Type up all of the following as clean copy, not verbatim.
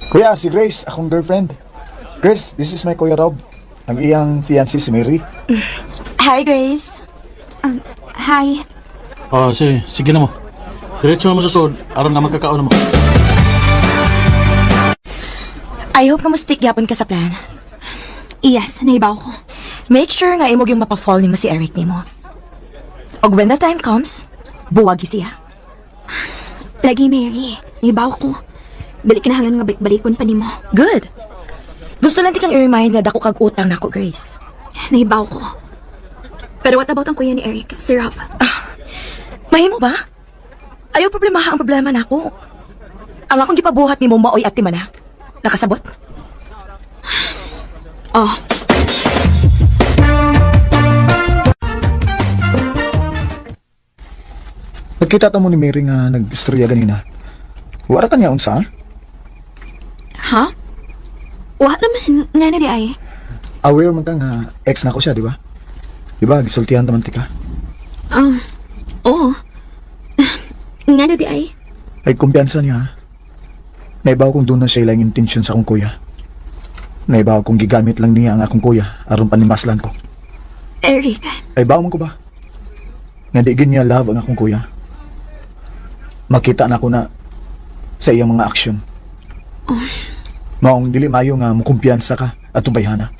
Kuya, si Grace, akong girlfriend. Grace, this is my Kuya Rob. Ang iyang fiancé si Mary. Hi, Grace. Hi. Sige na mo. Diretso na mo sa sod, aron na magkakaon na mo. I hope kamustik yapon ka sa plan. Yes, naibaw ko. Make sure nga imog yung mapafall ni mo si Eric ni mo. Og when the time comes, buwagi siya. Lagi, Mary. Naibaw ko. Balik kinahangan nga balik-balikon pa ni mo. Good. Gusto lang di kang i-remind nga dako kag utang nako, Grace. Naibaw ko. Pero what about ang kuya ni Eric? Si Rob? Mahimo ba? Ayaw problemaha ang problema nako. Ang akong gipabuhat ni mo maoy at na. Nakasabot? Oh. Nagkita ta mo ni Mary nga nag-istorya ganina. Wala ka niya unsa? Ha? Wa naman. Nga na di ay. Aware man ka nga ex na ko siya, di ba? Di ba, gisultihan taman ti ka. Oo. Nga na di ay. Ay kumpiyansa niya. Naibaw kong doon na siya ilang intensyon sa akong kuya. Naibaw kong gigamit lang niya ang akong kuya aron panimaslan ko. Eric. Ay baw man ko ba? Nga di gin niya love ang akong kuya. Makita na ko na sa iyang mga aksyon. Maong dili mayo nga mukumpiyansa ka at tubayhana.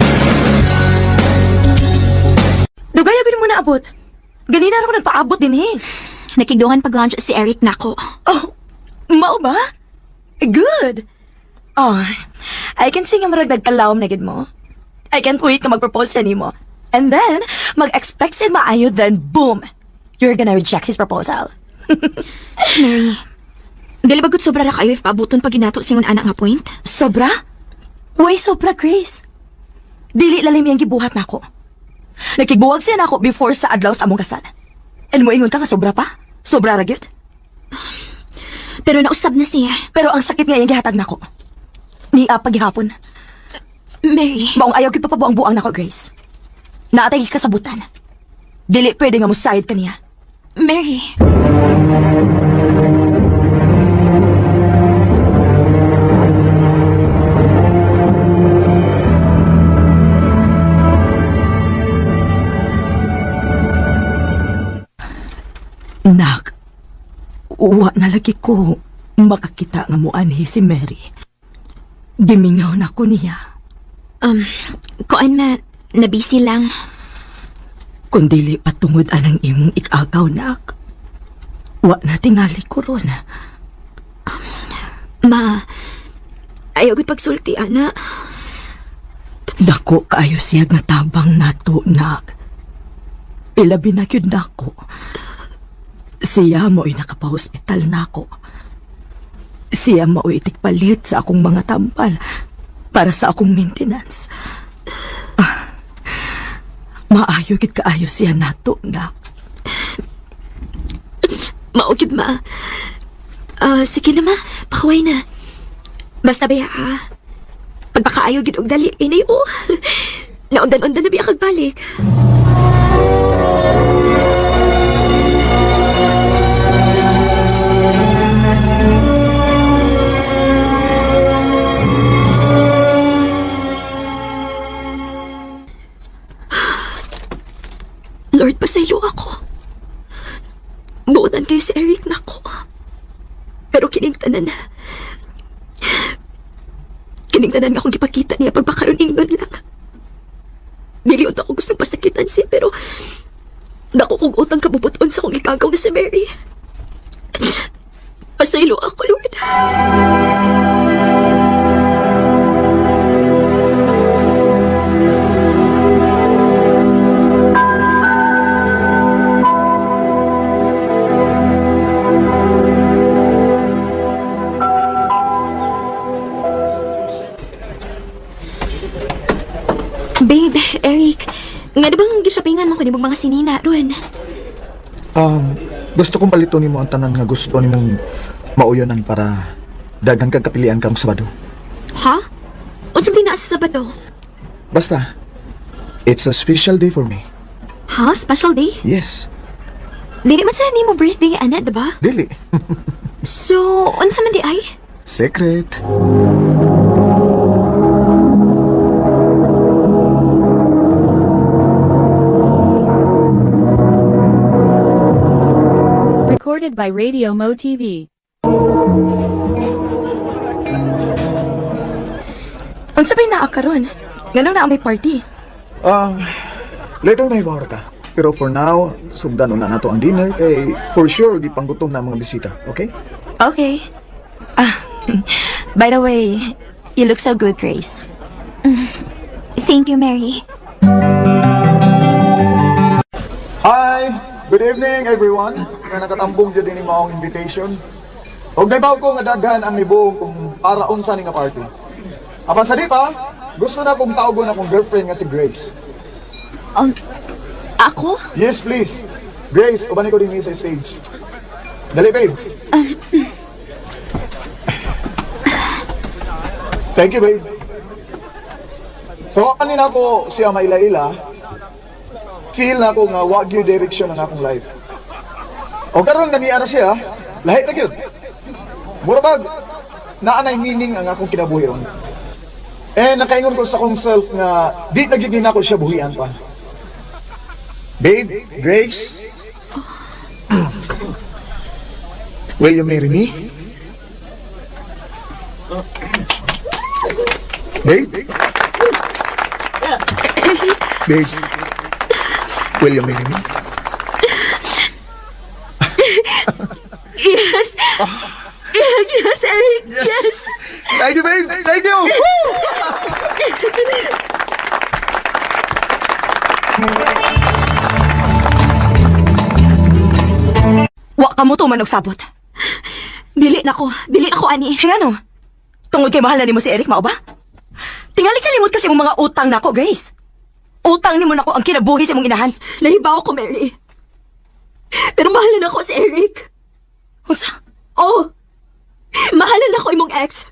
Dugay agad mo na abot. Ganina ako nagpaabot din eh. Nakigduhan pag-lunch si Eric nako. Oh, mao ba? Good. Oh, I can see nga marag nagkalawom na gid mo. I can't wait na mag-propose sa nimo. And then, mag-expect siya maayo, then boom! You're gonna reject his proposal. Mary. Dili ba gud sobra ra kayo if paabuton pag ginato singon anak nga point? Sobra? Way sobra, Grace. Dili lalim yung gibuhat nako. Nakigbuwag siya nako before sa adlaw sa among kasal. And mo ingon ka nga sobra pa? Sobra ra gyud? Pero nausab na siya. Pero ang sakit nga yung gihatag nako. Ni paghihapon. Mary. Maong ayaw gyud papabuang-buang nako, Grace. Naatay kasabutan. Dili pwede nga mo side kaniya. Mary. Nak, uwa na lagi ko makakita nga mo anhi si Mary. Gimingaw na ko niya. Kuan na, nabisi lang. Kung dili patungod anang imong ikagaw, nak. Wa na tingali ko ron. Ma, ayaw gud pagsulti, ana. Dako kaayo siya nga tabang nato, nak. Ilabi na yun nako. Siya mo'y nakapahospital nako. Siya mo'y itikpalit sa akong mga tampal para sa akong maintenance. Maayo gid kaayo siya nato, nak. Maugid, ma. Sige na, ma. Pakaway na. Basta ba, pagpakaayo gid og dali, inay, oh. Naundan-undan na biya kagbalik. Lord, pasaylo ako. Buotan kayo si Eric nako. Pero kiningtanan nga akong ipakita niya pagpakaroon ingon lang. Diliot ako gustong pasakitan siya, pero dako kong utang kabubuton sa kong ikagaw na si Mary. Pasaylo ako, Lord. Babe, Eric, nga bang gisapingan mo ko ni mga sinina, Ron? Gusto kong palito nimo ang tanan nga gusto nimong mauyonan para daghan kag kapilian kang Sabado. Ha? Unsang di naa sa Sabado? Basta, it's a special day for me. Ha? Special day? Yes, Dili man sa ni mo birthday, ana, diba? dili. So, unsa man di ay? Secret. Recorded by Radio Mo TV. Unsa bay naa karon? Ngano na ang may party? Later may bawar ka. Pero for now, sugdan na nato ang dinner kay for sure di panggutom na ang mga bisita, okay? Okay. By the way, you look so good, Grace. Thank you, Mary. Hi! Good evening, everyone. Nga nakatambong dyan din yung maong invitation. Huwag na ko nga daghan ang nibuong kung para unsa ni nga party. Apan sa di pa, gusto na kong tawgon akong girlfriend nga si Grace. Ako? Yes, please. Grace, ubanin ko din sa stage. Dali, babe. Thank you, babe. So, kanina ko siya maila-ila, feel na ko nga wag yung direction ng akong life. O karon ganiya na siya, lahi na yun. Murabag, naanay meaning ang akong kinabuhion. Nakaingon ko sa akong self nga di nagiging ako siya buhian pa. Babe, Grace, will you marry me? Babe? Babe, will you marry me? Yes. Yes, Eric. Yes. Thank you, babe. Thank you. Wa ka mo tuman og sabot. Dili na ko, ani. Ngano? Tungod kay mahal na nimo si Eric mao ba? Tingali kalimot kasi mong mga utang nako, Grace. Utang nimo nako ang kinabuhi sa imong inahan. Nahibaw ko, Mary. Pero mahalan ako si Eric. Unsa? Oh, mahalan ako imong ex.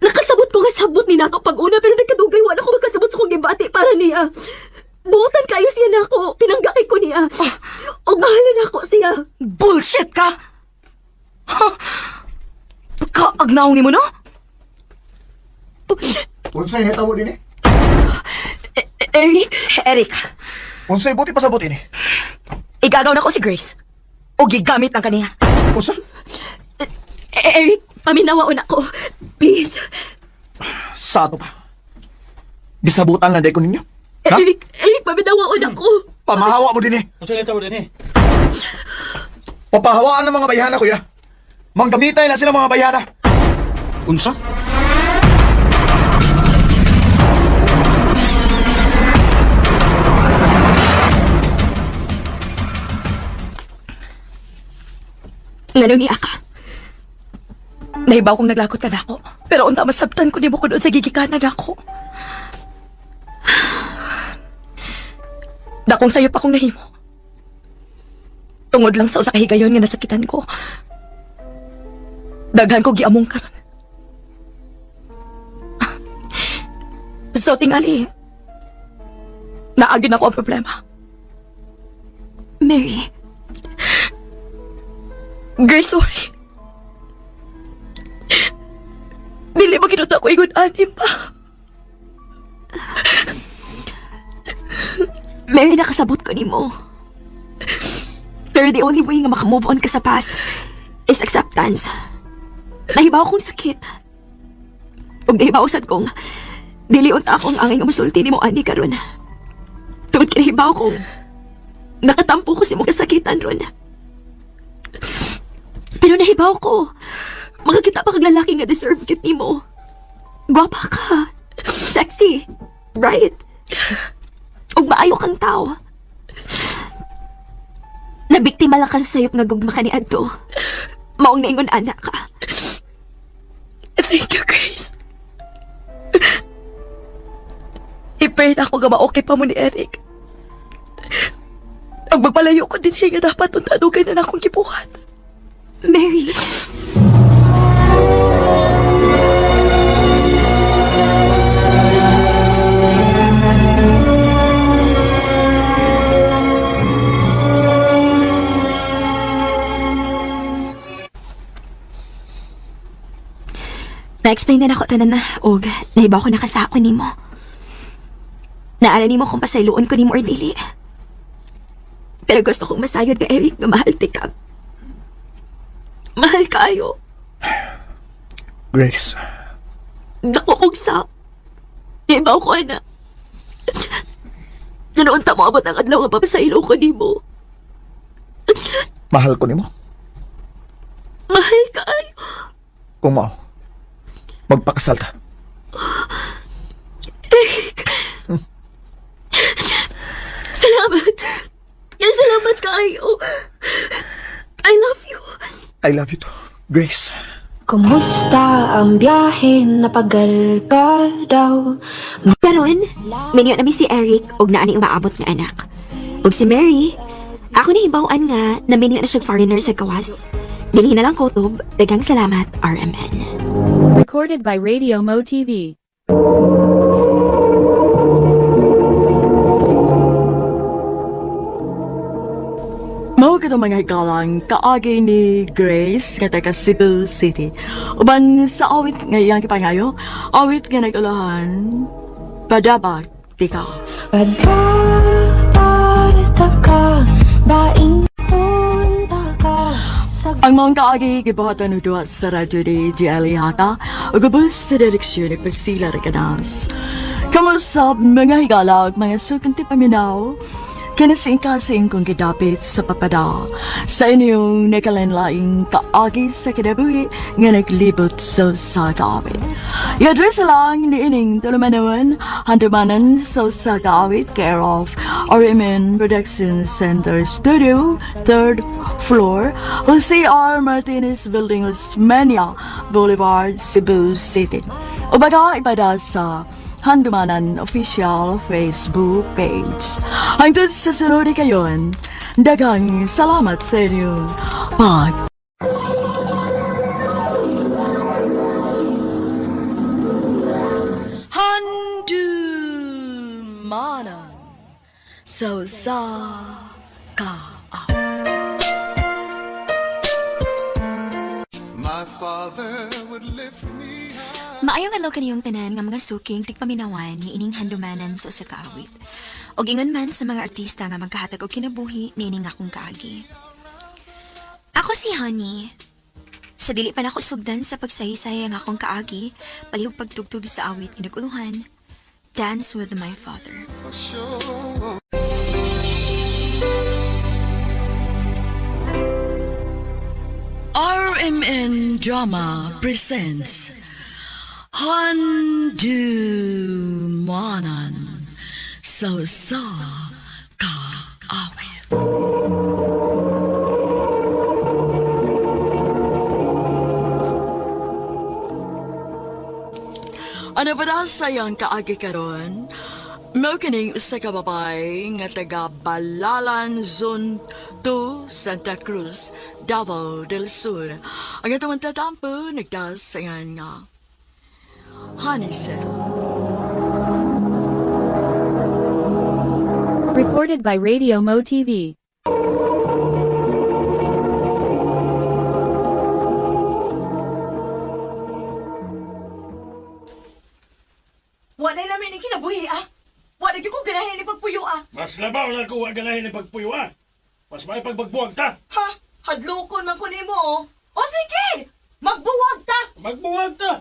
Nakasabot ko nga sabot ni nako pag-una pero nagkadugay wala ko magkasabot sa kong gibati para niya. Buutan kayo siya nako, pinanggakay ko niya. O mahalan ako siya. Bullshit ka! Kaagnaw nimo no? Unsay hitabo din eh? Eric? Eric, Unsay buti pasabot ini? igagaw na ko si Grace. O gigamit ng kaniya. Unsa? Eric, paminawaon ako. Please. Sa ato pa. Gisabutan lang day ko ninyo. Ha? Eric, paminawaon ako. Pamahawa mo din eh. Unsa nita mo din eh? Papahawaan ng mga bayhana, kuya. Manggamitay na sila mga bayhana. Unsa? Ngano ni Aka? Nahibaw kong naglakot ka na ako. Pero unta masabtan ko nimo ko doon sa gigikanan ako. Dakong sayo pa kong nahimo. Tungod lang sa usa ka higayon nga nasakitan ko. Daghan ko giamong karon. So tingali, naagin ako ang problema. Mary. Grace, sorry. Dili ba kinuta ko ingon anim pa? Mary, nakasabot ko ni mo. Pero the only way nga makamove on ka sa past is acceptance. Nahibaw kong sakit. Ug nahibaw sad kong dili unta akong angay nga musulti ni mo ani karon. Tungod kay nahibaw kong nakatampo ko si mo kasakitan ron. Pero nahibaw ko, makakita pa kag lalaki nga deserve cute ni mo. Gwapa ka, sexy, right? Ug maayo kang tao. Nabiktima lang ka sa sayop nga gugma ka ni Adto. Maong naingon anak ka. Thank you, Grace. I-pray na ako nga ma-okay pa mo ni Eric. Ang magpalayo ko din nga dapat untanugay na akong kibuhat. Mary. Na-explain na ako tanan na, og nahibaw ko nakasako ni mo. Naala ni mo kung pasayloon ko ni mo or dili. Pero gusto kong masayod ka, Eric, nga mahal ti ka. Mahal kayo. Grace, Dako kong sa. Di ba ako, anak? Ganoon ta mo abot ang adlaw nga papasaylo ko ni mo. mahal ko nimo. Mahal kayo. Kung mao, magpakasal ta. Salamat. Yan, salamat kayo. I love you. I love you too, Grace. Kumusta ang biyahe? Napagal ka daw. Karon, minyo namin si Eric og naa ni umaabot nga anak. Og si Mary, ako ni hibawaan nga na minyo na siya foreigner sa gawas. Dili na lang kutob, daghang salamat, RMN. Recorded by Radio Mo TV. Mao ka mga hikalang kaagi ni Grace nga taga Cebu City. Uban sa awit nga iyang kipangayo, awit nga nagulahan, padabat di ka. Padata ka, daing punta ka. Sa Ang mga kaagi gibuhatan duwa sa radyo ni GLE Hata, o gabos sa direksyon ni Priscilla Reganas. Kamusta mga higalag, mga sukanti paminaw, kinasing-kasing kong gidapit sa papada sa inyong nakalanlaing kaagi sa kinabuhi nga naglibot sa sagawit. I-address lang ni ining tulumanawan handumanan sa sagawit care of RMN Production Center Studio, 3rd floor, Jose R. Martinez Building, Osmeña Boulevard, Cebu City. O baga ipada sa Handumanan Official Facebook page. Hangtod sa sunod kayon, daghang salamat sa inyong pag. Handumanan sa ka. My father would lift me high. Maayong adlaw kaniyong tanan nga mga suking tigpaminawan ni ining handumanan sa usa ka awit. Og ingon man sa mga artista nga magkahatag og kinabuhi ni ining akong kaagi. Ako si Honey. Sa dili pa nako sugdan sa pagsaysay ang akong kaagi, palihog pagtugtog sa awit kinaguluhan, Dance with My Father. For sure. RMN Drama presents Handumanan sa ka awit. Ano ba na sayang kaagi karon? Mao kining usa ka babay nga taga Balalan Zone 2, Santa Cruz, Davao del Sur. Ang atong tatampo nagdasangan nga Hanisel. Recorded by Radio Mo TV. Wa na lamin ni kinabuhi ah. Wa na gyud ko ganahan ni pagpuyo ah. Mas labaw na ko ang ganahin ng pagpuyo Mas may pagbagbuwag ta. Ha? Hadlokon man ko nimo oh. O sige, magbuwag ta. Magbuwag ta.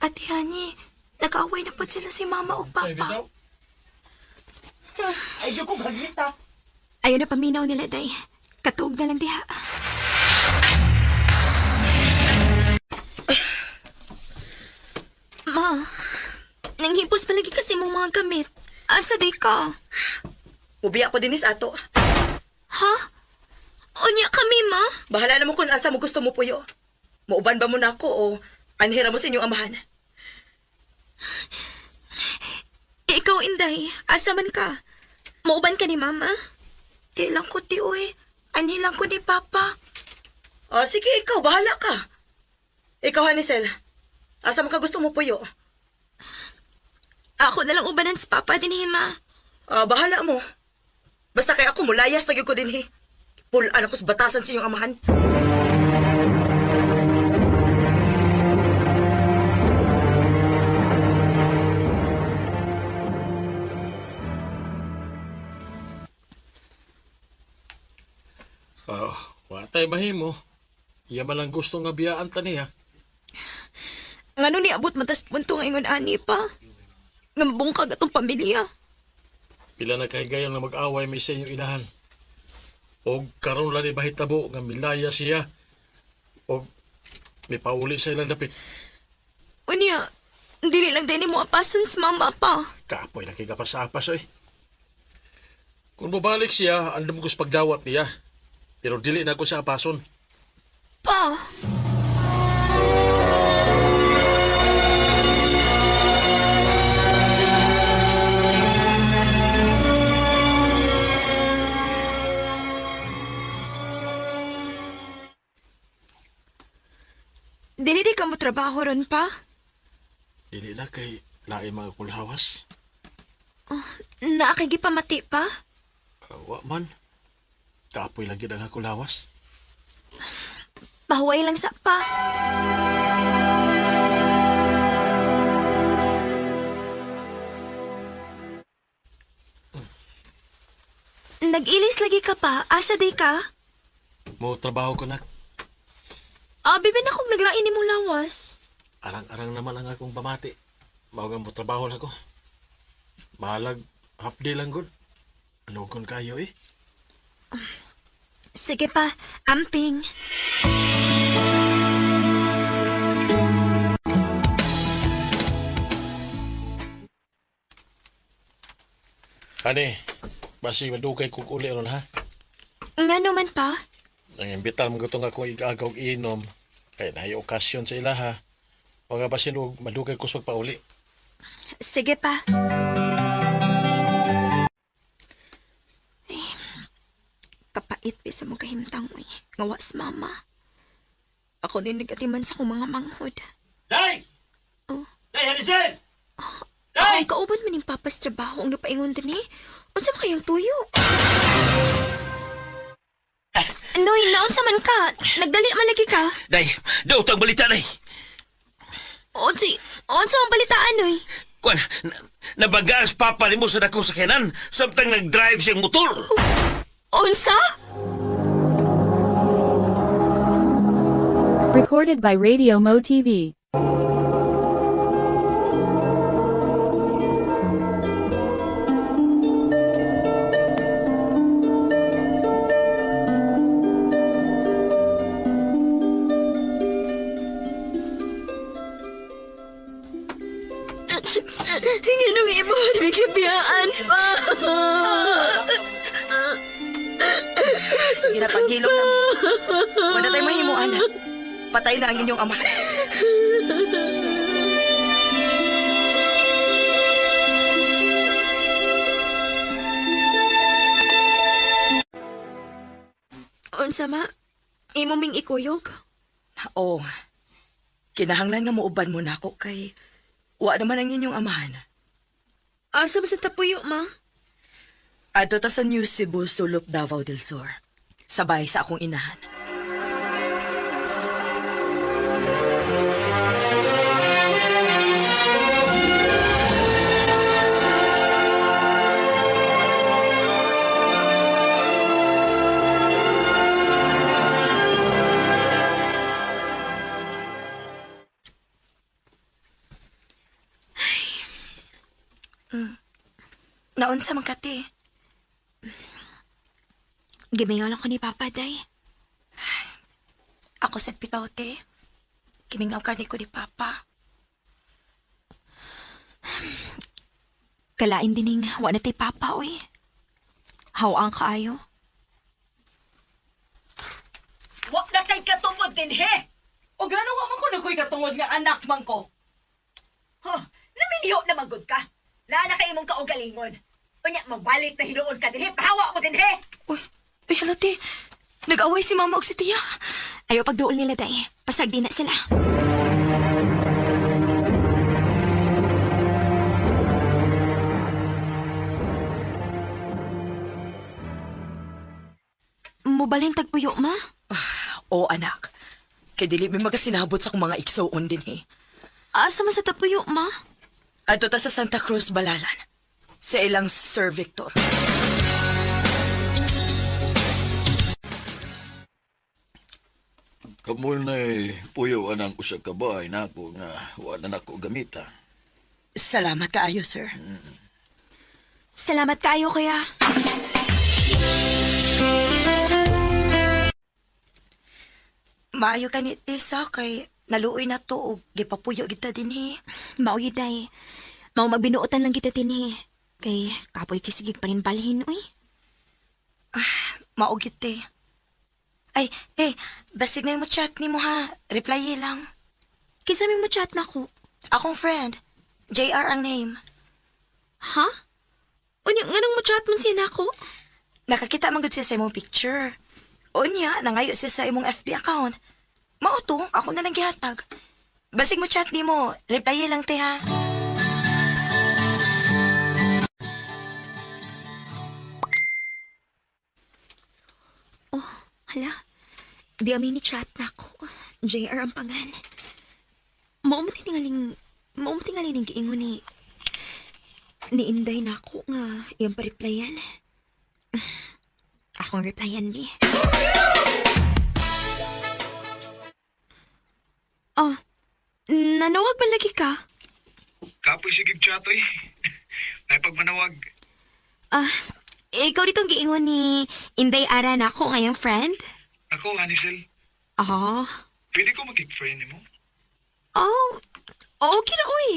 Ate Honey, nag-away na po sila si Mama o Ay, bitaw. Ay gyud ko gaglit ah. Ayaw na paminaw nila, day. Katuog na lang diha. Ma, nanghipos palagi kasi mong mga gamit. Asa day ka? Ubi ako dinis ato. Ha? Unya kami, ma? Bahala na mo kung asa mo gusto mo puyo. Mauban ba mo na ako o anhira mo sa inyong amahan? Ikaw, Inday, asa man ka? Mauban ka ni Mama? Di lang ko ti uy. Anhi lang ko ni Papa. O sige, ikaw, bahala ka. Ikaw, Hanisel. Asa man ka gusto mo puyo? Ako na lang ubanan sa Papa din, ma. Bahala mo. Basta kay ako mulayas nagyo ko din Pulaan ako sa batasan sa inyong amahan. Watay bahimo. Iya man lang gusto nga biyaan ta niya. Ngano ni abot matas punto nga ingon ani pa? Nga mabungkag atong pamilya. Pila na kahigayang na mag-away may sa inyong inahan. O karon lang ni bahitabo nga milaya siya. O may pauli sa ilang dapit. Unya, dili lang din mo apasan sa mama pa. Kapoy na kikapas-apas oy. Kung mabalik siya, andam ko sa pagdawat niya. Pero dili na ko sa apason. Pa! Dili di ka mo trabaho ron pa? Dili na kay lain mga kulhawas. Naakagipamati pa? Wa man. Kapoy lagi na nga kulhawas. Pahuway lang sa pa. Nag-ilis lagi ka pa? Asa day ka? Mo trabaho ko na. Bibi na kong naglain ni mong lawas. Arang-arang naman ang akong pamati. Maugang mo trabaho na ko. Bahalag half day lang good. Ano kon kayo eh? Sige pa, amping. Ani, basi madugay kong uli ron ha. Nga naman pa? Nangimbitar mo gutong akong igagaw inom. Kaya na okasyon sa ila ha. O nga basin og madugay ko sa pagpauli. Sige pa. Ay, kapait pa sa mga kahimtang mo eh. Ngawas mama. Ako din nagatiman sa kong mga manghod. Day! Oh. Day, Hanisel! Ang kauban man yung papas trabaho ang napaingon din eh. Unsa ba kayang tuyo? Noy, naunsa man ka? Nagdali man lagi ka? Day, daw tang balita, Day! Unsa ang balitaan, Noy? Kwan, nabagas papa ni mo sa dakong sakyanan samtang nag-drive siyang motor. Unsa? Recorded by Radio Mo TV. Nganong imo bigibiyaan pa? Sige na, paghilom na mo. Wala tayo mahimo, anak. Patay na ang inyong ama. Unsa ma? Imo ming ikuyog? Oo. Kinahanglan nga muuban mo na ako kay wa naman ang inyong amahan. Asa ba sa tapuyo, ma? Adto ta sa New Cebu, Sulok, Davao del Sur. Sabay sa akong inahan. Naunsa man kati? Gimingaw lang ko ni Papa, day. Ako sa pitaw, te. Kimingaw ka ni ko ni Papa. Kalain dining wa na tay Papa, oy. Hawaan kaayo. Wa na kay katungod din, he! O gano'n wa man ko nagoy katungod nga anak man ko? Naminyo na magod ka. Lala kay imong kaugalingon. Unya, magbalik na hinuon ka din, he. Pahawa mo din, he. Uy, ay halati. Nag-away si mama og si tiya. Ayaw pagduol nila, day. Pasag di na sila. Mubalin tagpuyo, ma? Oo, anak. Kay dili may magasinabot sa akong mga igsoon din, he. Asa man sa tapuyo, ma? Adto ta sa Santa Cruz, Balalan. Sa ilang Sir Victor. Kamul na puyo anang usag ka bahay na ako nga wala na ako gamita. Salamat kaayo, sir. Salamat kayo kaya. Maayo ka ni Tessa kay naluoy na to og gipapuyo kita dinhi. Mao day. Mao magbinuotan lang kita tinhi. Kay kapoy kisigig pa rin balhin, uy. Mao gyud te. Ay, basig na yung chat ni mo ha. Reply lang. Kinsa may mo chat na ko? Akong friend. JR ang name. Ha? Unya, nganong mo chat man siya na ko? Nakakita man gud siya sa imong picture. Unya, nangayo siya sa imong FB account. Mao to, ako na lang gihatag. Basig mo chat ni mo, reply lang te ha. Oh, hala. Di amin ni chat na ko. JR ang pangan. Mao mo tingaling ng giingon ni Inday na ako nga iyang pa-replyan. Akong replyan ni. Oh, nanawag ba lagi ka? Kapoy sigig chatoy. Ay pagmanawag. Ikaw ditong giingon ni Inday Ara na ako ngayong friend? Ako, Anisel. Oh. Pwede ko mag-friend mo? Oh, okay na uy.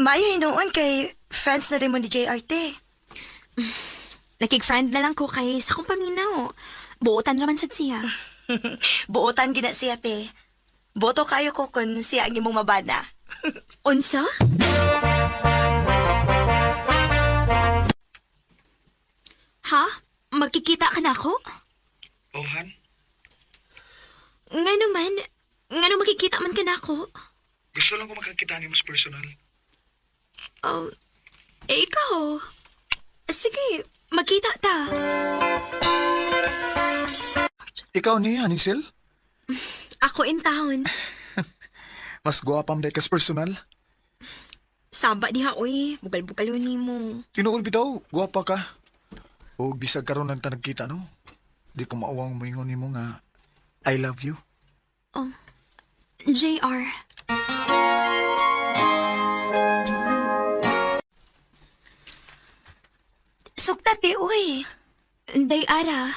Maya hinuon kay friends na rin mo ni JRT. Nakig-friend na lang ko kay sa kong paminaw. Buotan naman sad siya. Buotan gina siya te. Boto kayo ko kung siya ang imong mabana. Unsa? Ha? Magkikita ka na ako? Ohan? Nga makikita man ka na ako? Gusto lang ko makakita ni mas personal. Oh, ikaw? Sige, magkita ta. Ikaw ni Anisel? Ako in town. Mas guwapam dahil kas personal. Saba diha, uy. Bugal-bugal yun mo. Tinuol bitaw, guwapa ka. O bisag karon lang ta nagkita no. Di ko maawang moingon nimo nga I love you. Oh, JR. Sugta te, uy. Day Ara.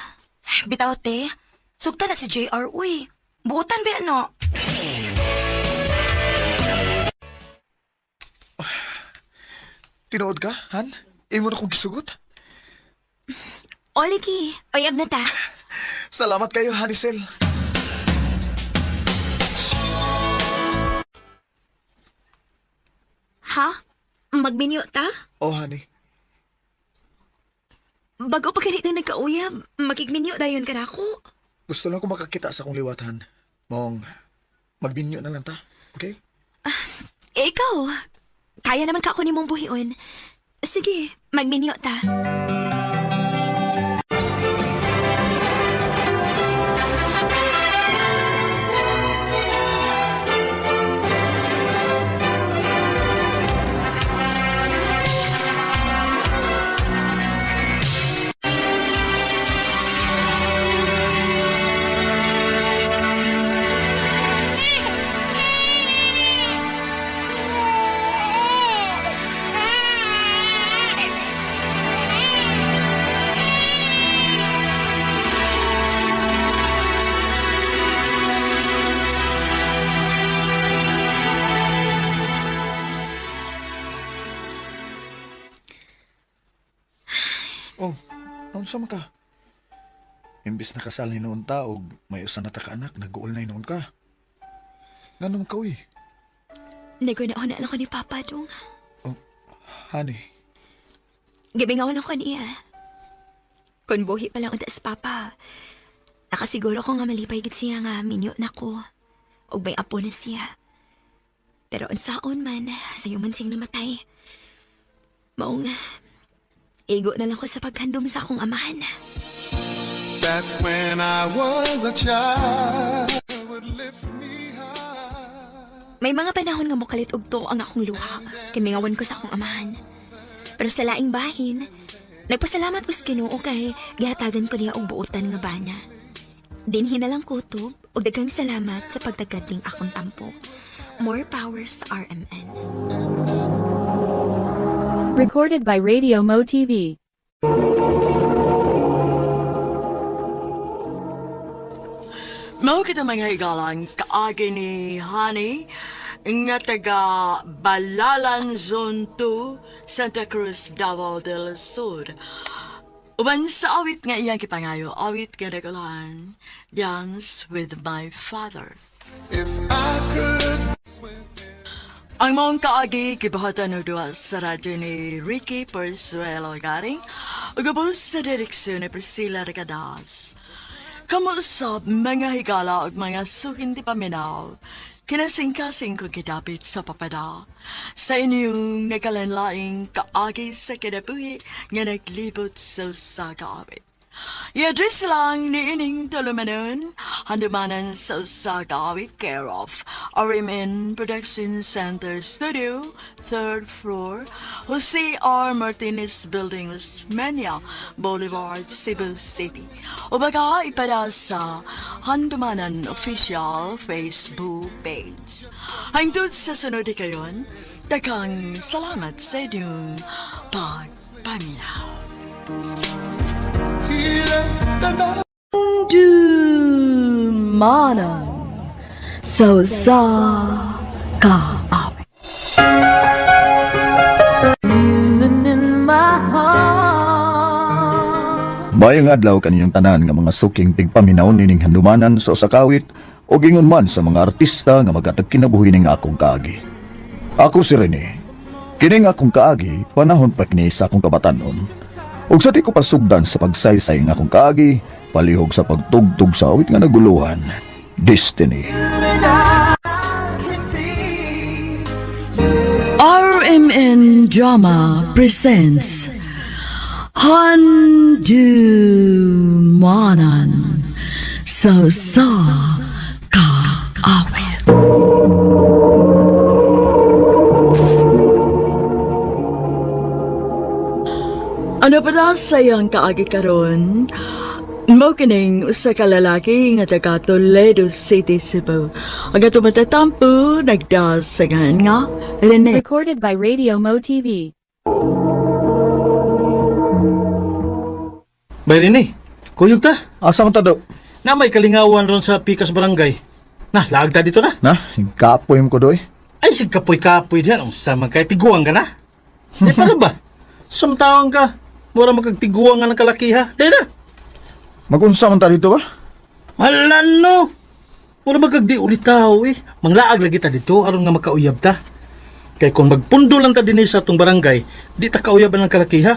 Bitaw te, sugta na si JR, uy. Buotan ba ano? Tinuod ka, Han? Imo na kong gisugot? Oligi, oyab na ta. Salamat kayo, Hanisel. Ha? Magminyo ta? Oh, honey. Bago pa ganito nagkauyab, magigminyo dayon ka na ako. Gusto lang ko makakita sa akong liwatan. Mong, magbinyo na lang ta, okay? Ikaw, kaya naman ka ako ni mong buhion. Sige, magminyo ta. Oh, naunsa man ka? Imbis na kasal ni noon ta og may usa na ta ka anak, nag-uol na noon ka. Ganun ka, uy. Nagunahon na ako ni Papa dong. Oh, honey. Gibingawan ako niya. Kung buhi pa lang unta sa Papa, nakasiguro ko nga malipay gid siya nga minyo na ko. Og may apo na siya. Pero unsaon man, sayo man siyang namatay. Maong, igo na lang ko sa paghandom sa akong amahan. That when I was a child would lift me high. May mga panahon nga mokalit og to ang akong luha, kay mingawan ko sa akong amahan. Pero sa laing bahin, nagpasalamat ko sa Ginoo kay gihatagan ko niya og buotan nga bana. Dinhi na lang kutob og daghang salamat sa pagtagad ning akong tampo. More power sa RMN. Recorded by Radio Mo TV. Mao kita mga higalan, kaagi ni Honey, nga taga Balalan Zone 2, Santa Cruz, Davao del Sur. Uban sa awit nga iyang kipangayo, awit nga nagulahan, Dance with My Father. If I could. Ang mong kaagi, kibahatan ng duwa sa radyo ni Ricky Persuelo Garing, ugabos sa direksyon ni Priscilla Regadas. Kamusap mga higala o mga sukin di paminaw, kinasing-kasing ko kidapit sa papada. Sa inyong nakalanlaing kaagi sa kinabuhi nga naglibot sa kaawit. I-address lang ni Ining Tulumanon, handumanan sa kaawit care of RMN Production Center Studio, 3rd floor, Jose R. Martinez Building, Osmeña Boulevard, Cebu City. O baka ipada sa handumanan official Facebook page. Hangtod sa sunod kayon, daghang salamat sa inyong pagpaminaw. Dumanan sa kaawit. Bayang adlaw kaniyang tanan nga mga suking tigpaminaw nining handumanan sa usakawit o gingon man sa mga artista nga magatag kinabuhi ning akong kaagi. Ako si Rene. Kining akong kaagi panahon pa kini sa akong kabatanon. Ug sa di ko pasugdan sa pagsaysay nga akong kaagi, palihog sa pagtugtog sa awit nga naguluhan, Destiny. RMN Drama presents Handumanan sa kaawit. Ano pala sayang kaagi karon? Mao kining usa ka lalaki nga taga Toledo City, Cebu. Ang ato matatampo nagdasagan nga Rene. Recorded by Radio Mo TV. Bay Rene, kuyog ta. Asa man ta do? Na may kalingawan ron sa Pikas Barangay. Na, laag ta dito na. Na, kapoy mo ko doy. Ay, sig kapoy-kapoy diyan. Ang sama kay tiguang ka na. Di pala ba? Samtawang ka. Mura magkagtiguang nga ng kalakiha. Di na. Magunsa man ta dito ba? Hala no. Mura magkagdi ulit tao eh. Manglaag lagi ta dito aron nga makauyab ta. Kay kung magpundo lang ta din sa atong barangay, di ta kauyaban ng kalakiha.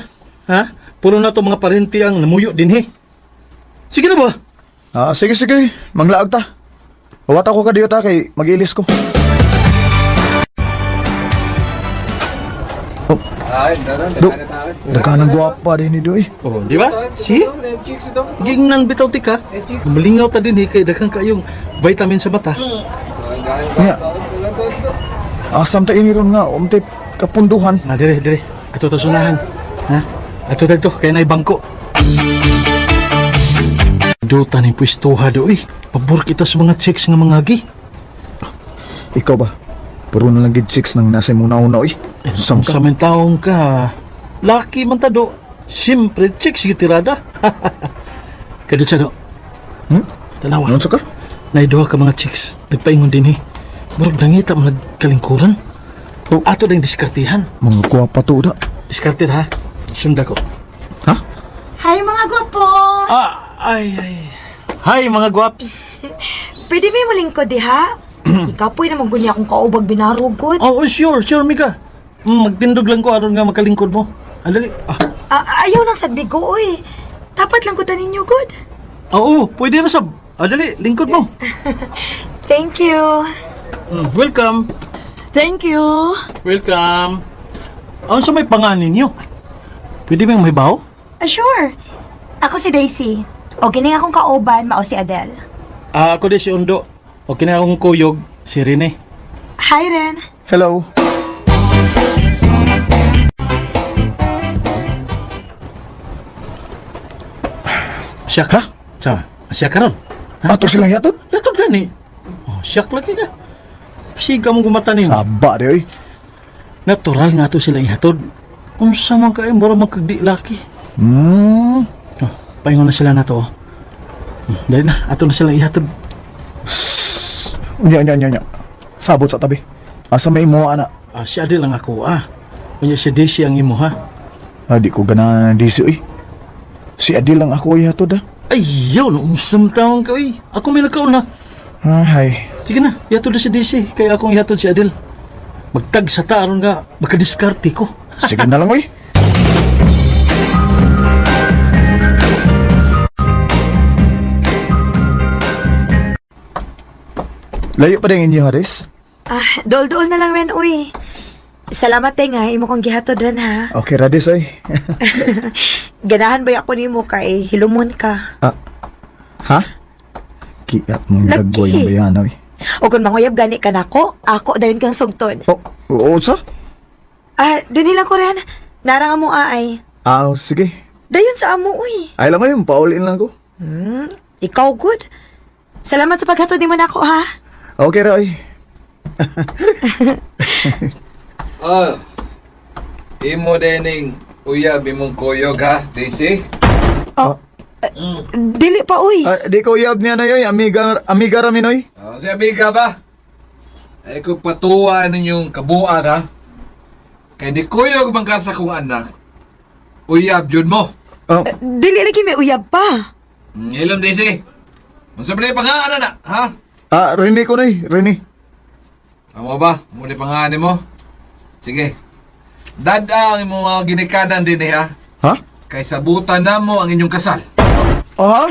Ha? Puro na to mga parente ang namuyo din eh. Sige na ba? Sige. Manglaag ta. Huwat ako ka diyo ta kay mag-ilis ko. Do, nagkanang gwapa din ni Doy. Oh, di ba? Si? Gingnan bitaw tika. Malingaw ta din kay daghang kayong vitamin sa mata. Nga. Asam ta ini ron nga, umtip kapunduhan. Dire. Ato ta sunahan. Ha? Ato dagto kay nay bangko. Duta ni pwestuha Doy. Pabor kita sa mga chicks nga mangagi. Ikaw ba? Puro na lang gid chicks nang nasa muna una oy. Sa taong ka. Laki man ta do. Siyempre chicks gitirada. Kadto sa do. Tanawa. Ano sa ka? Naiduha ka mga chicks. Nagpaingon din Murag nangita mo nagkalingkuran. Ato na yung diskartihan. Mga gwapa to da. Diskartit ha? Sunda ko. Ha? Hi mga gwapo! Ay. Hi mga gwaps. Pwede may malingkod ha? Ikaw po'y naman gunya akong kaubag binarugod. Oh, sure, Mika. Magtindog lang ko aron nga makalingkod mo. Andali. Ayaw nang sadbig ko, oy. Dapat lang ko tanin niyo, good. Oo, pwede na sab. Andali, lingkod mo. Thank you. Welcome. Thank you. Welcome. Ano sa may panganin niyo? Pwede bang may baho? Sure. Ako si Daisy. O kining akong kauban, mao si Adele. Ako din si Undo. O kina akong kuyog, si Rene. Hi, Ren. Hello. Siya ka? Siya ka ron? Ato silang yatod? Yatod gani. Oh, siya lagi ka. Siga mong kumata niyo. Saba di oy. Natural nga to sila ihatod. Kung sa mga kayo, mura magkagdi laki. Oh, paingon na sila na to. Dahil na, ato na sila ihatod. Nya. Sabot sa tabi. Asa may imo ana? Siya di lang ako, Kunya si Daisy ang imo, ha? Di ko gana disi oy. Si Adil lang ako ihatod Ay, yun, umusam taong ka, Ako may nagkauna. Hay. Sige na, ihatod na si Daisy, kaya akong ihatod si Adil. Magtag sa taron nga, makadiskarte ko. Sige na lang oy. Layo pa din inyo, Haris? Dol-dol na lang rin, uy. Salamat nga, imo kong gihatod rin, ha? Okay, Radis, oy. Ganahan ba ako nimo kay hilumon ka? Ha? Kiyat mong Lagi. dagboy ang bayan, oy. O kung manguyab gani ka nako, ako dayon kang sugtod. Oo, sa? Dinilang ko rin. Narang mo ay. Sige. Dayon sa amo, uy. Ay lang ngayon, paulin lang ko. Ikaw good. Salamat sa paghatod nimo nako, ha? Okay, Roy. Imo dining uyab imong kuyog ha, Daisy? Dili pa, uy. Di ko uyab niya na yoy, amiga ramin, oy. Si amiga ba? Ay ko patuwa ninyong kabuan ha. Kay di kuyog man ka sa kong anak. Uyab jud mo. Dili lagi may uyab pa. Ilom, Daisy. Unsa ba na pangalan na, ha? Rini ko, noy. Rini. Amo ba? Muli pangalan mo? Sige. Dadang mo mga ginikanan din ha. Ha? Kay sabutan na mo ang inyong kasal. Ha?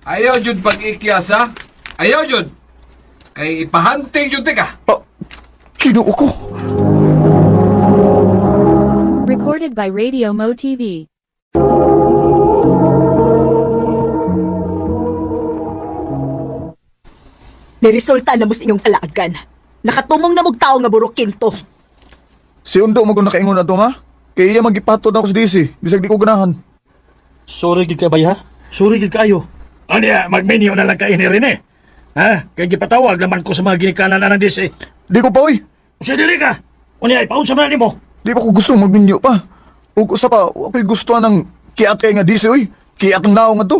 Ayaw jud pag-ikyas ha? Ayaw jud. Kay ipahanting jud ka. Kinuo ko. Recorded by Radio Mo TV. Niresulta na mo sa inyong kalagan. Nakatumong na mong tao nga burukin to. Si Undo mo kung nakaingon na to, ma? Kaya iya magipatod ako sa DC. Bisag di ko ganahan. Sorry gid ka bay, ha? Sorry gid kayo. Magmenyo na lang kayo ni Rene. Ha? Kaya gipatawag naman ko sa mga ginikanan na ng DC. Di ko pa, oy. Siya dili ka. Unya, ipaunsa man mo. Di pa ko gusto magminyo pa. Ug usa pa, ako'y gusto ng kiat kay nga DC, oy. Kiat ang naong nga to.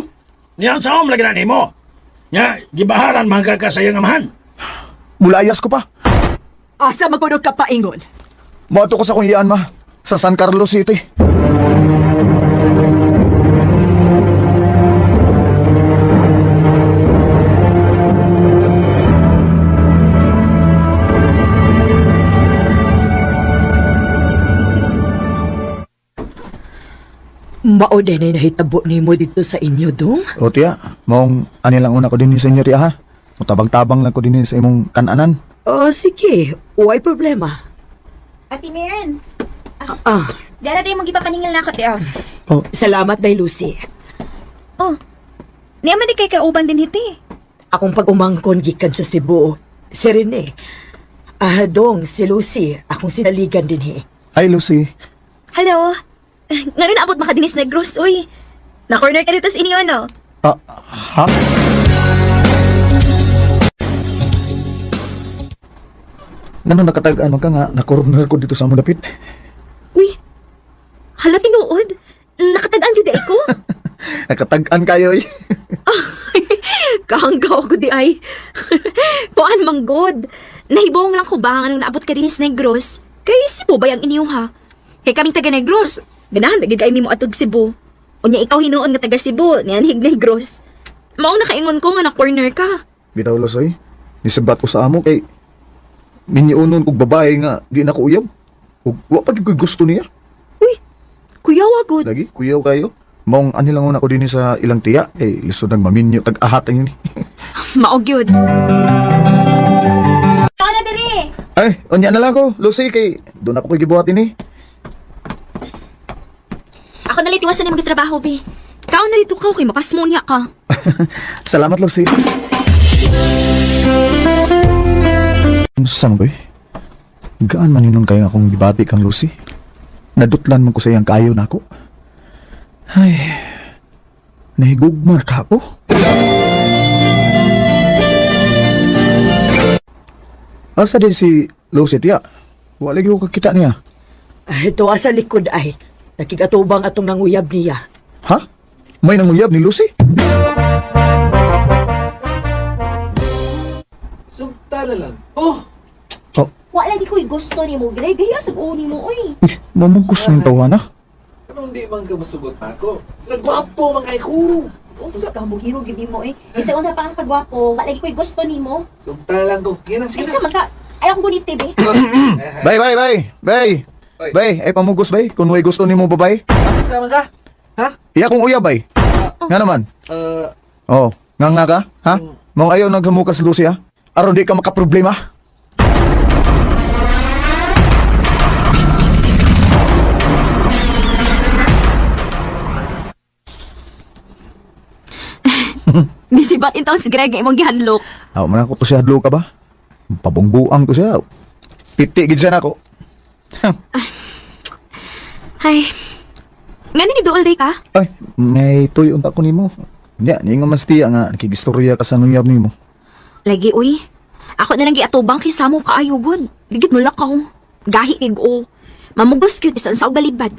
Niyan sa lagi na mo. Nya, gibaharan mga kakasayang amahan. Bulayas ko pa. Asa magpunog ka paingon? Mato ko sa kung iyaan, ma. Sa San Carlos City. Mao din ay nahitabo ni mo dito sa inyo, dong? O tiya, maong anilang una ko din ni senyor ha. Mutabang-tabang lang ko din sa imong kananan. Sige. Huwag problema. Ate Maren. Dara din mong gipapaningil na ako, Teo. Salamat, Day Lucy. Niya man di kay kauban din hiti. Akong pag-umangkon gikan sa Cebu, si Rene. Dong, si Lucy, akong sinaligan din Hi, Lucy. Hello. Nga rin abot makadinis na gross, uy. Na-corner ka dito sa inyo, no? Ha? Nano nakatagaan ka nga, nakorner ko dito sa among dapit. Uy, hala tinuod. Nakatagaan yun di ko. Nakatagaan kayo eh. Kahanggaw ko di ay. Kuan manggod. Nahibong lang ko ba anong naabot ka din sa Negros? Kay Cebu ba yung inyo ha? Kay kaming taga Negros. Ganahan, nagigay mo atog Cebu. O niya ikaw hinuon nga taga Cebu, niyan hig Negros. Mao nakaingon ko nga na corner ka. Bitaw Losoy, nisabat ko sa amo kay miniunon kog babae nga di na ko uyab. Ug wa pa gyud ko gusto niya. Uy, kuyaw agud. Lagi, kuyaw kayo. Maong anilang una ko din sa ilang tiya. Lisod ng maminyo, tag-ahat ang yun. Maog yun. Ikaw na dali. Ay, onya na lang ko. Lucy, kay doon ako gibuhatin eh. Ako nalit iwasan na magtrabaho, be. Ikaw na dito ka, kay mapasmonya ka. Salamat, Lucy. Saan ko eh? Gaan maninon kayo akong gibati kang Lucy? Nadutlan man ko sa iyang kayo na ako. Ay, Nahigugmar ka ako? Asa din si Lucy tiya? Wala ko kakita niya. Ito asa likod ay. Nakigatubang atong nanguyab niya. Ha? May nanguyab ni Lucy? Sugtala lang. Oh! Wala di ko'y gusto ni mo, Greg. Gaya sa buo ni mo, oy. Mamugos ng tawa na. Anong di man ka masugot na ako? Nagwapo man kay ko! Sus ka mo, hero gidi mo, eh. Isa unsa pa ka kagwapo, wala di ko'y gusto ni mo. Sugtala lang ko. Yan ang Isa man ka, ayaw ko gunit, TV. Bay! Ay pamugos bay, kung may gusto ni mo babay. Sama ka? Ha? Iya kong uyab bay. Nga naman. Oh, nga ka? Ha? Mong ayaw nagsamukas Lucy ha? Aron di ka makaproblema. Bisibat intong si Greg imong gihanlok. Aw man ako to siya hadlo ka ba? Pabungbuang to siya. Piti gid siya nako. Ay, nga ni dool day ka? Ay, may tuyo unta ko nimo. Nya, ni nga mas tiya nga nakigistorya ka sa nuyab nimo. Lagi, uy. Ako na lang giatubang kay Samo kaayo gud. Digit mo lakaw. Gahi kig o. Mamugos gyud isan sa balibad.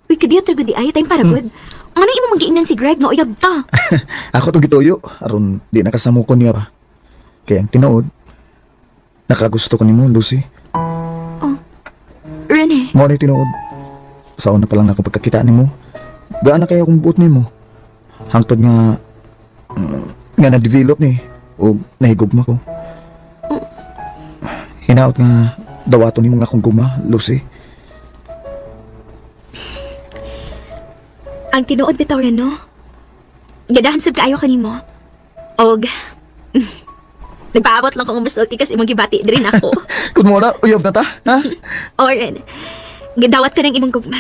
Uy, kadiyo gud di ay time para gud. Ano imo magiingnan si Greg nga uyab ta? Ako tong gituyo aron di nakasamo ko niya ba. Kaya ang tinuod nakagusto ko nimo, Lucy. Rene. Mo ni tinuod. Sa una pa lang ako pagkakita nimo. Gaana kaya akong buot nimo. Hangtod nga na-develop ni o nahigugma ko. Hinaot nga dawato nimo nga akong guma, Lucy. Ang tinuod bitaw rin, no? Gadahan sab kaayo kanimo. Og nagpaabot lang kong masulti kasi imong gibati diri ako. Kun mo na uyab na ta, ha? Or gidawat ka ng imong gugma.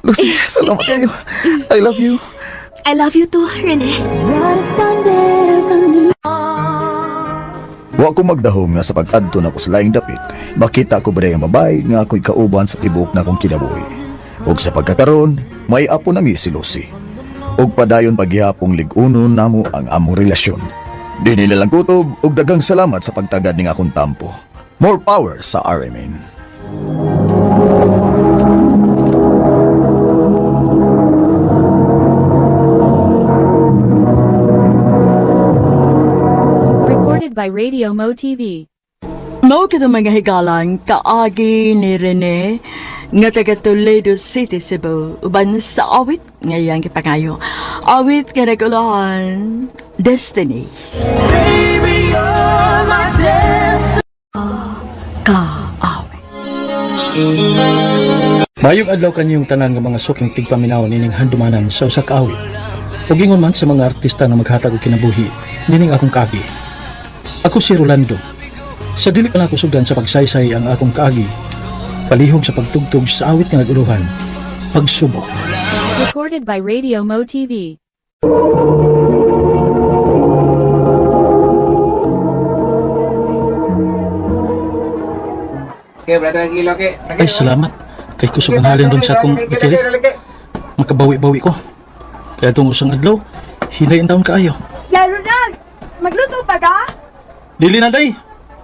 Lucy, salamat kayo. I love you. I love you too, Rene. Wa ko magdahom nga sa pag-adto na ko sa laing dapit. Makita ko ba ang babae nga ako'y kauban sa tibok na kong kinabuhi. Og sa pagkakaroon, may apo na mi si Lucy. Og padayon paghihapong lig-unon namo ang among relasyon. Di nila lang kutob og dagang salamat sa pagtagad ning akong tampo. More power sa RMN. Recorded by Radio Mo TV. Mao kita mga higalang kaagi ni Rene nga taga Toledo City, Cebu, uban sa awit ngayang kipangayo. Awit kinagulahan, Destiny. Baby, you're my destiny. Kaawit. Mayong adlaw kanyong tanan nga mga suking tigpaminaw nining handumanan sa usa ka awit. Ug ingon man sa mga artista nga maghatag og kinabuhi nining akong kaagi. Ako si Rolando. Sa dili pa na ako sugdan sa pagsaysay ang akong kaagi. Palihog sa pagtugtog sa awit nga naguluhan. Pagsubok. Recorded by Radio Mo TV. Okay, brother, tranquilo, okay? Ay, salamat. Kay kusog ang halin ron sa akong bikiri. Makabawi-bawi ko. Kaya itong usang adlaw, hinayin taon kaayo. Ya, Ronald! Magluto pa ka? Dili na, day.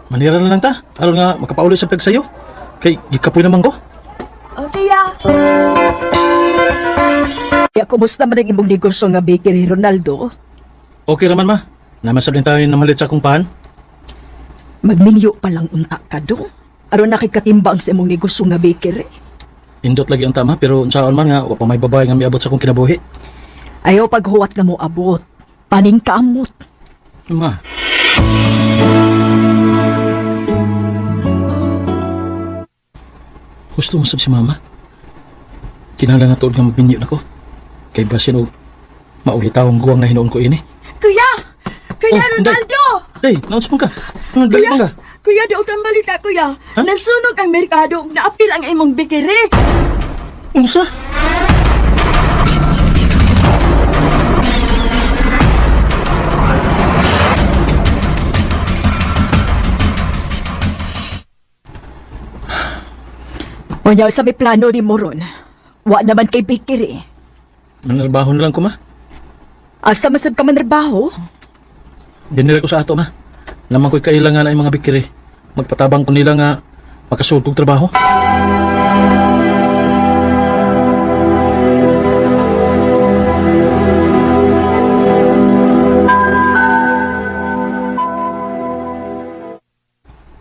Manira na lang ta. Aron nga makapauli sa pagsayo. Kay gikapoy naman ko. Okay, ya. Ya, kumusta man ang imong negosyo nga bakery, Ronaldo? Okay raman ma. Namasablin tayo na malit sa akong pahan. Magminyo pa lang unta ka do. Aron nakikatimbang sa imong negosyo nga bakery. Indot lagi ang tama pero unsaon man nga wa pa may babae nga miabot sa akong kinabuhi. Ayaw paghuwat na mo abot. Paning kaamot. Ma. Gusto mo sab si mama? Kinahanglan na tuod nga magminyo na ko. Kay basin og maulitawang guwang na hinuon ko ini. Kuya! Kuya Oh, Ronaldo! Hey, naunsa man ka? Dali man ka? Kuya, di utang balita, kuya. Nasunog ang merkado ug naapil ang imong bakery. Unsa? Unya sa may plano ni mo ron. Wa naman kay bakery. Manarbaho na lang ko ma. Asa masab ka man trabaho? Dinila ko sa ato ma. Naman ko'y kailangan ay mga bikiri. Magpatabang ko nila nga makasulod kong trabaho.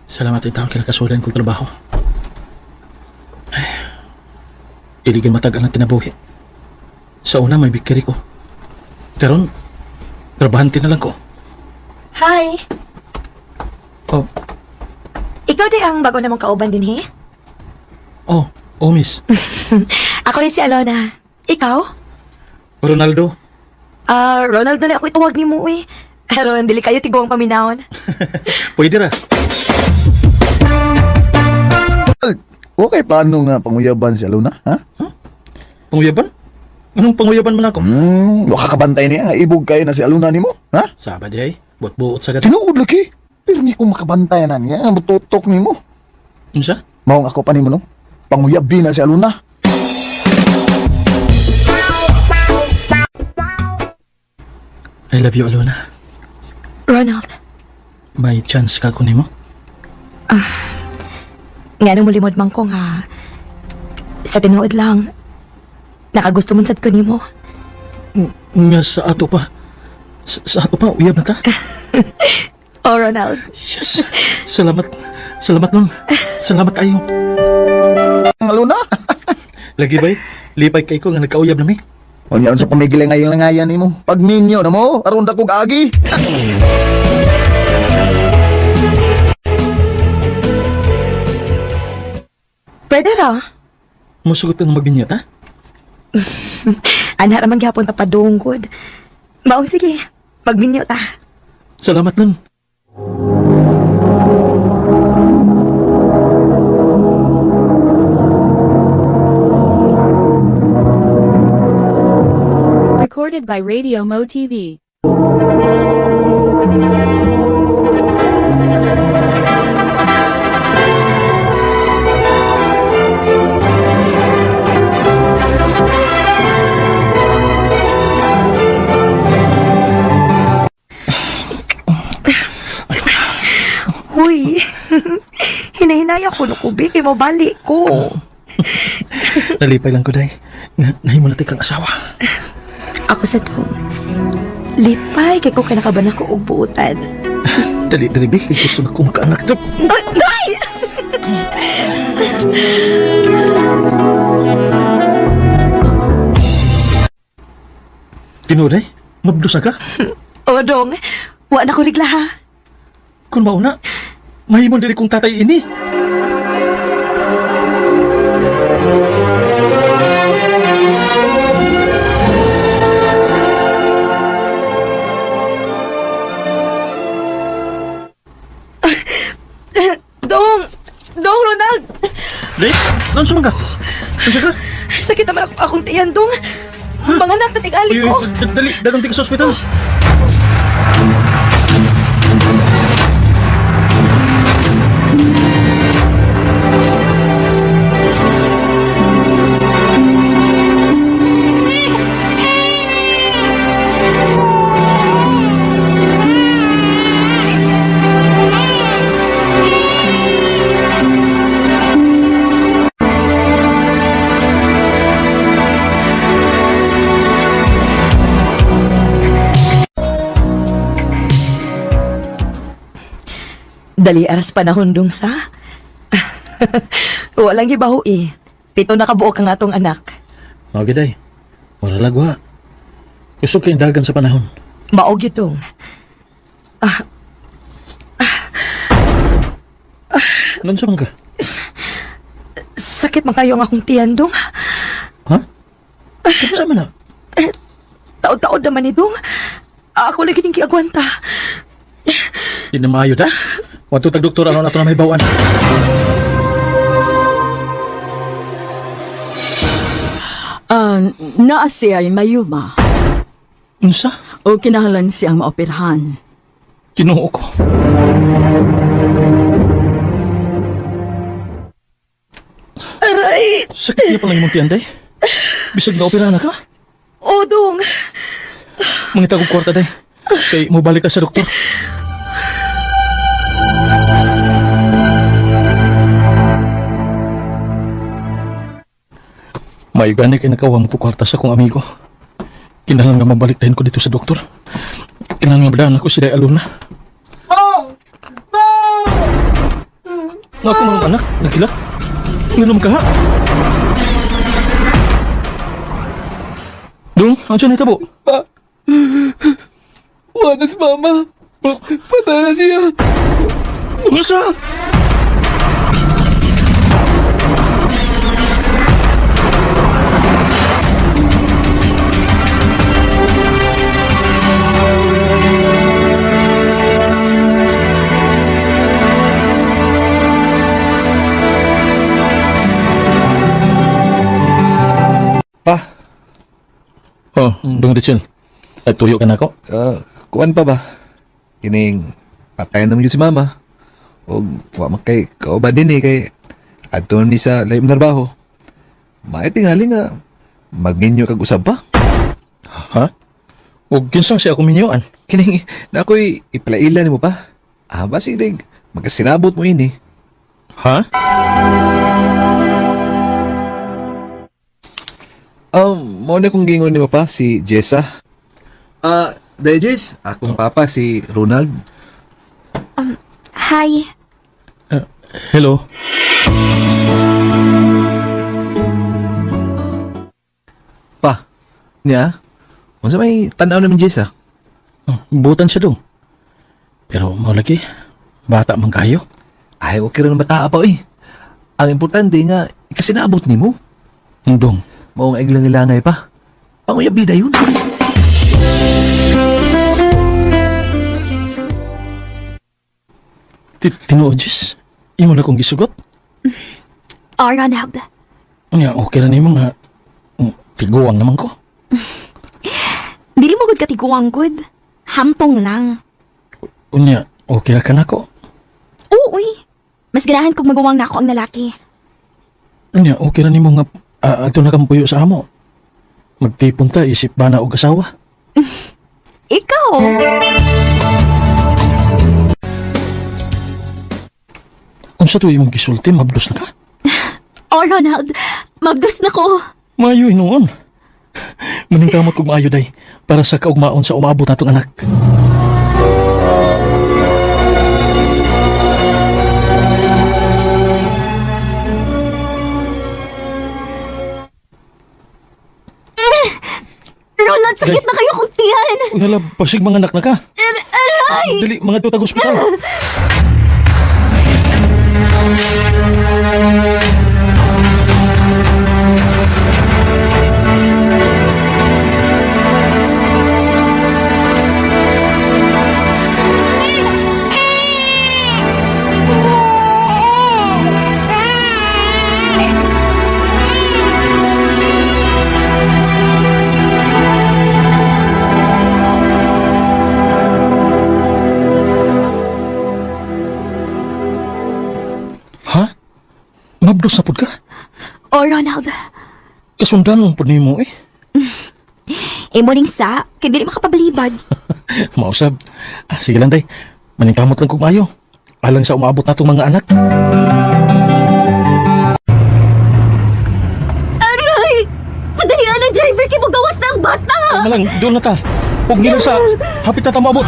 Salamat itaw kinakasulan kong trabaho. Ay, iligin matagal na tinabuhi. Sa una may bikiri ko. Karon, trabahante na lang ko. Hi! Oh, Ikaw di ang bago namang kauban din, oh, miss. Ako rin si Alona. Ikaw? Ronaldo. Ronaldo na ako itawag ni mo eh. Pero dili kayo tigawang paminahon. Pwede ra. Okay, paano nga panguyaban si Alona, ha? Panguyaban? Anong panguyaban man ako? Waka kabantay niya nga ibog kayo na si Alona ni mo, ha? Sabad ay, buot-buot sa gata. Tinuod lagi. Pero hindi ko makabantay na niya, bututok ni mo. Unsa? Maong ako pa ni mo, no? Panguyabi na si Alona. I love you, Alona. Ronald, May chance ka kunin mo? nga nang mulimod man ko nga sa tinuod lang nakagusto man sad ko nimo. Nga sa ato pa. Sa ato pa, uyab na ta. Oh, Ronald. Yes. Salamat. Salamat nun. Salamat kayo. Ang Alona. Lagi ba'y? Lipay kay ko nga nagkauyab na mi. O niyan sa pamigilay ngayong langayan ni mo. Pag ninyo na mo, aron da kog agi. Pwede ra. Musugot ka ng magbinyat, ha? Ana ramang gyapon ta padungkod. Maong sige, magminyo ta. Salamat nun. Recorded by Radio Mo TV. Huy, hinahinaya ko no kubi, kay mo balik ko. Nalipay lang ko, day. Nahimo na kang asawa. Ako sa to, lipay kay ko kinakaban ako og buutan. Dali, Bek. Gusto na kong makaanak. Ay! Day! Tinuday, mabdos na ka? O dong, wa na ko ligla ha. Kung mauna, mahimon dili kong tatay ini. Dong, Ronald! Day, doon sa mga. Ano ka? Sakit naman akong tiyan, Dong. Mga anak na tigali ko. Dali, dalong tika sa ospital. Dali aras panahon dong sa. Walang gibaho eh. 7 na kabuok ang atong anak. Okay, day. Wala lagwa. Gusto kayong dagan sa panahon. Maog yun. Doon sa mga. Sakit man kayo ang akong tiyan, Dong. Ha? Ano sa mana? Taod-taod naman ni Dong. Ako lagi yung kiagwanta. Di na maayo, da? Wato tag-doktor, ano na ito na may bawaan? Naa siya ay mayuma. Unsa? O kinahanglan siyang maoperahan. Kinuo ko. Aray! Sakit niya palang imong tiyan, day? Bisag na opera na ka? O, Dong. Mangita ko kwarta, day. Kay mo balik ka sa doktor. May gani kay nakawam ko kwarta sa kong amigo. Kinalang nga mabalik dahin ko dito sa doktor. Kinalang nga badaan ako si Day Aluna. Nga ako mga anak, nagkila. Nginom ka ha? Dong, ang siya nitabo? Wanas mama. Patay na siya. Masa? Pa. Oh, Dong Richel. Ay, tuyo ka na ako? Kuan pa ba? Kining patay naman yun si mama. O wa makay kauban din kay adto ni sa laim narbaho. Maitingali nga magninyo kag usab pa. Ha? O kinsang siya kuminyoan? Kining na ako'y iplaila nimo pa. Basilig magkasinabot mo ini. Ha? Mo na kong gingon nimo pa si Jessa. Dahil Jess, akong papa si Ronald. Hi. Hello? Pa, niya? Unsa may tanaw naman Jessa? Butan siya dong. Pero maulagi, bata man kayo. Ay, okay rin bata pa eh. Ang importante nga, ikasinabot nimo. Dong. Maong iglang-ilangay pa. Panguyabida yun. Tinuod, Jess. Imo na kong gisugot? Ronald. Nga, okay na nimo nga. Tiguang naman ko. Dili mo gud katiguang gud. Hampong lang. Unya, okay ra ka na ko. Oo, uy. Mas ganahan kog maguwang na ako ang lalaki. Unya, okay na nimo nga ato na kampuyo sa amo. Magtipon ta, isip ba na og asawa? Ikaw. Kung sa tuwi mong gisulti, mablos na ka? Oh, Ronald. Mabdos na ko. Maayo noon. Maningkamot kong maayo day para sa kaugmaon sa umabot natong anak. Ronald, sakit na kayo kung tiyan. Unala, pasig mga anak na ka. Aray! Dili, mga tutag ospital. Mabdos na pud ka? Oh, Ronald. Kasundan mong pud nimo eh. Morning sa, kaya dili makapabalibad. Mausab. Sige lang day. Maningkamot lang kung maayo. Alang sa umabot natong mga anak. Aray! Padalian ang driver kay mo gawas na ang bata! Malang, doon na ta. Huwag nila sa hapit na ta maabot.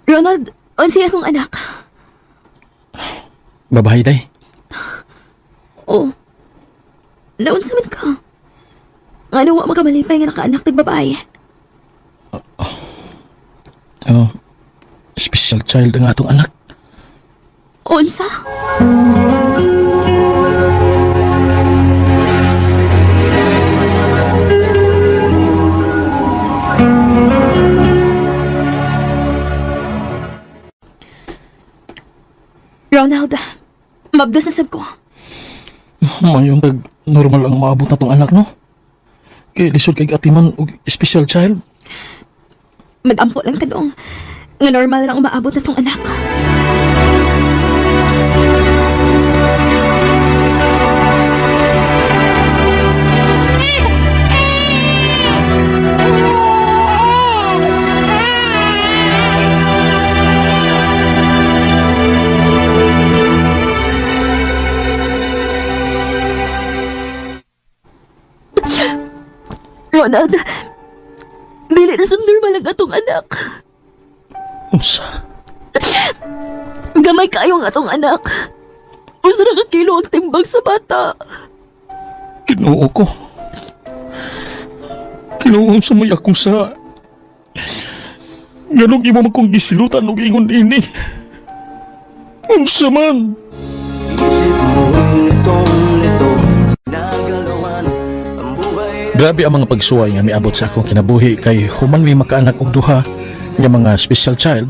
Ronald, siya akong anak. Babae day. Oh. Naunsa man ka? Ano wa magamalipay nga nakaanak ng babae? Special child ang atong anak. Unsa? Ronald, Mabdos na sab ko. Mayong normal ang maabot na tong anak, no? Kay lisod kay atiman og special child. Mag-ampo lang tanong. Nga normal lang umaabot na tong anak. Ronald, dili na sa normal ang atong anak. Unsa? Gamay kayo ang atong anak. Usa na ka kilo ang timbang sa bata. Kinuo ko. Kinuo sa may akong sa... Ganong imo man kong gisilutan og ingon ini. Unsa man? Grabe ang mga pagsuway nga miabot sa akong kinabuhi kay human may makaanak og duha nga mga special child.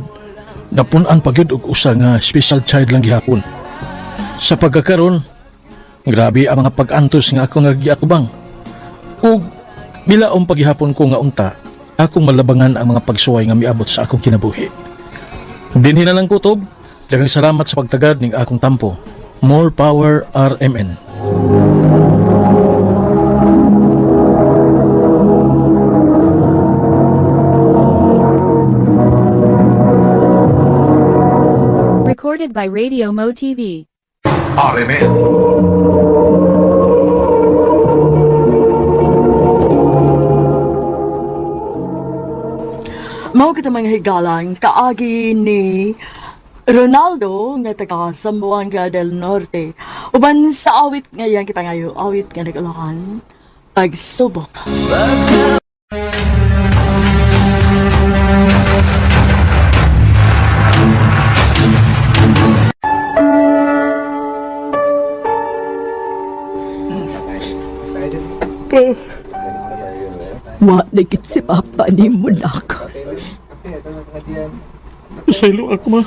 Napunan pa gyud og usa nga special child lang gihapon. Sa pagkakaron, grabe ang mga pag-antos nga ako nga giatubang. Ug bilaong paghihapon ko nga unta, akong malabangan ang mga pagsuway nga miabot sa akong kinabuhi. Dinhi na lang kutob, daghang salamat sa pagtagad ning akong tampo. More power RMN. Recorded by Radio Mo TV. RMN. Mao kita mga higalang kaagi ni Ronaldo nga taga Zamboanga del Norte. Uban sa awit ngayon kita ngayon, awit nga nagalahan, pagsubok. Wa nagit si Papa ni mo nak. Pasaylo ako, ma.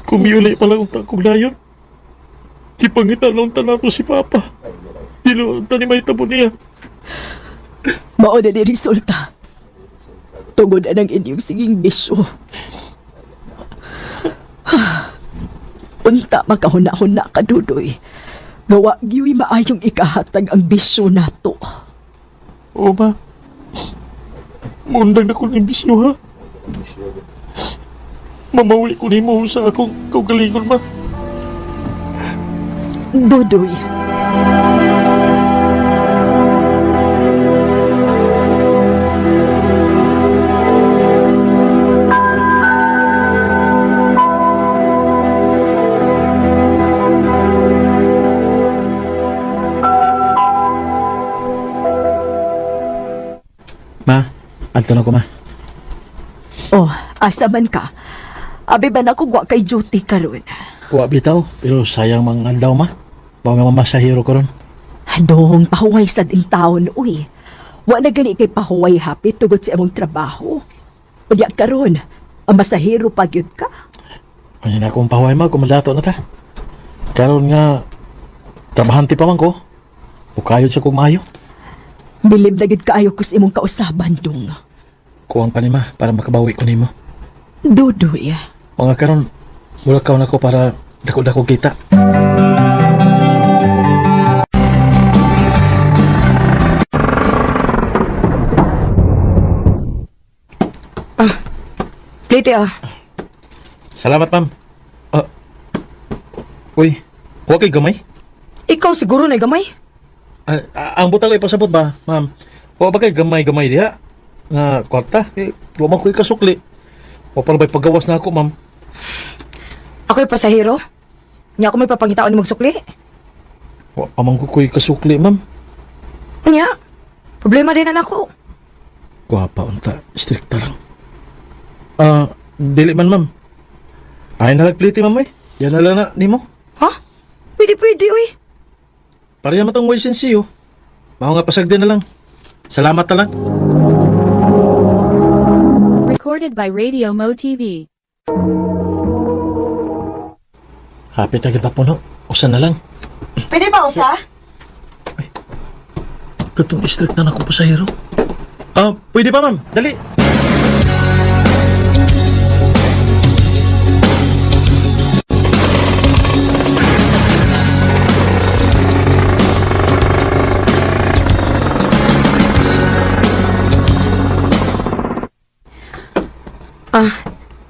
Kumiyuli pala unta kong layon. Si pangitan na unta nato si Papa. Dilo unta ni may tabo niya. Mao na ni resulta. Tungod na ng inyong siging bisyo. Unta makahuna-huna ka, Dudoy. Gawa giyo'y maayong ikahatag ang bisyo nato. Oo, ma. Mundang na ko ng bisyo, ha? Mamawi ko ni mo sa akong kaugalingon, ma. Dudoy. Ma, alto na ko, ma. Oh, asa man ka? Abi ba na wa kay duty karon? Wa bitaw, pero sayang mang andaw, ma. Bawa nga mamasahiro ko ron. Dong, pahuway sa ding taon, uy. Wa na gani kay pahuway hapit tugod sa imong trabaho. Unya karon, ang masahiro pa gyud ka. Ano na akong pahuay, ma, kumalato na ta. Karon nga, trabahanti pa man ko. Bukayod sa kong maayo. Bilib na gid kaayo ko sa imong kausaban, dong. Kuwang pa ni ma, para makabawi ko ni mo. Dudoy. O nga karon, bulakaw na ko para dako-dako kita. Plate Salamat, ma'am. Uy, huwag kay gamay. Ikaw siguro na gamay. Ang butang ko ipasabot ba, ma'am? Huwag ba kay gamay-gamay diha? Nga kwarta, huwag man ko ikasukli. Huwag pala ba'y paggawas na ako, ma'am. Ako'y pasahero? Nga ako may papangitaon ni magsukli? Huwag pa man ko ikasukli, ma'am. Unya, problema din na ako. Guwapa, unta. Strikta lang. Dili man, ma'am. Ay nalagpliti, ma'am, eh. Yan na lang na, ni mo. Ha? Pwede, uy. Para yan matang way sensiyo. Mao nga pasagdi na lang. Salamat na lang. Recorded by Radio Mo TV. Hapit agad pa puno. Usa na lang. Pwede ba, usa? Katong strict na ako pasahero. Pwede ba, ma'am? Dali.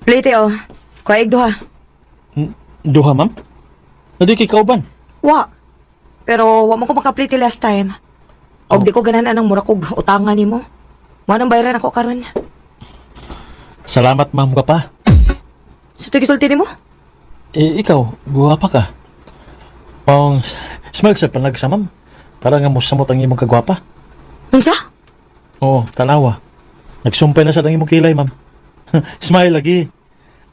Plate Kuhaig duha. Duha, ma'am? Nadi kay kauban. Wa. Pero wa man ko makaplate last time. Og di ko ganahan ang mura kog utangan nimo. Mo nang bayaran ako karon. Salamat, ma'am ka pa. Sa tigisulti nimo? Ikaw, guwapa ka. Smile sa panag sa ma'am. Para nga musamot ang imong kagwapa. Unsa? Oo, tanawa. Nagsumpay na sa imong kilay, ma'am. Smile lagi.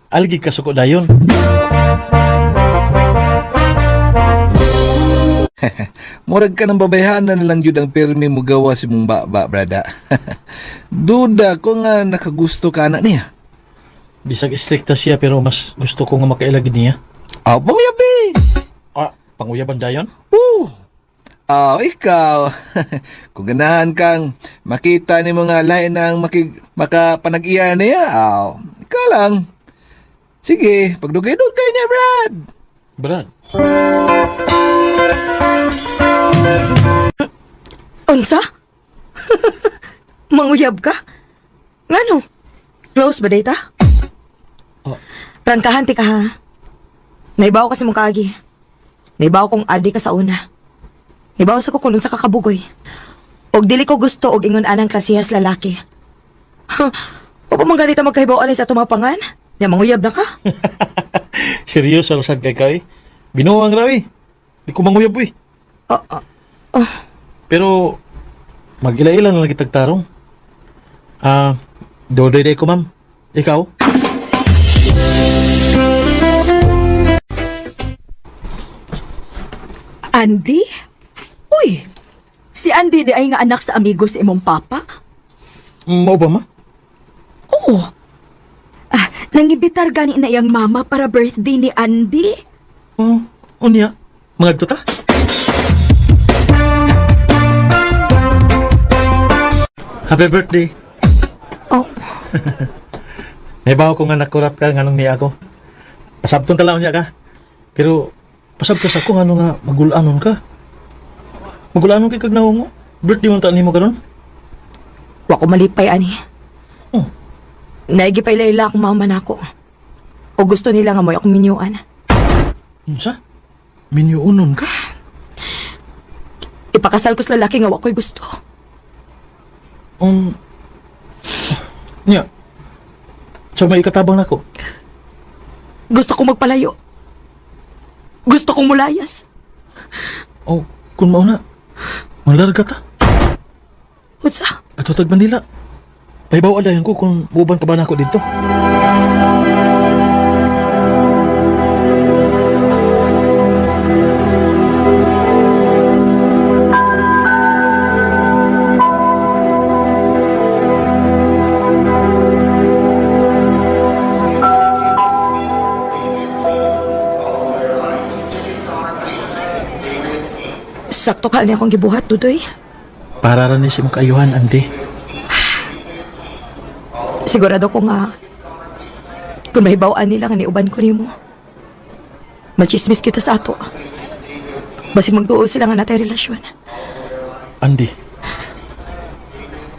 Algi ka suko dayon. Murag ka ng babayhanan lang yun ang permi mo gawa si mong baba, brada. Duda ko nga nakagusto ka na niya. Bisag istrikta siya pero mas gusto ko nga makailagid niya. Pangyabi! Panguyaban dayon? Ikaw. Kung ganahan kang makita ni mga lain ng makapanag-iya niya, ikaw lang. Sige, pagdugay-dugay niya, Brad. Brad? Unsa? Manguyab ka? Ngano? Close ba data? Prangkahan ti ka ha. Naibaw kasi mong kaagi. Naibaw kong adi ka sa una. Naibaw sa kukulong sa kakabugoy. Og dili ko gusto og ingon anang klasihas lalaki. O pa man ganita magkahibaw alay sa tumapangan? Nya manguyab na ka? Seryoso alasad kay kay? Binuwang rawi. Di ko manguyab uy. Pero mag-ila-ila na lang kitagtarong. Dodoy ko, ma'am. Ikaw? Andy? Uy, si Andy di ay nga anak sa amigo sa imong papa? Mao ba, ma? Oo. Nangibitar gani na iyang mama para birthday ni Andy? Unya? Mga ta? Happy birthday. Naibaw ko nga nakurat ka nga nung niya ako. Pasabton talaw niya ka. Pero pasabtos ako nga nga magulanon ka. Magulanon kay kag naungo. Birthday man ta nimo karon? Wa ko malipay ani. Naigi pa ila akong mama nako. O gusto nila nga mo akong minyuan. Unsa? Minyuonon ka? Ipakasal ko sa lalaki nga wa ko'y gusto. Nya. So may ikatabang nako. Gusto kong magpalayo. Gusto kong mulayas. Kung mao na. Malarga ta. Unsa? Ato tag Manila. Pahibaw alayan ko kung buban ka ba na ako dito. Sakto ka niya akong gibuhat, Dudoy. Para rin si mong kaayuhan, Andy. Sigurado ko nga, kung mahibawaan nila nga niuban ko nimo, machismis kita sa ato. Basig magduol sila nga natay relasyon. Andy.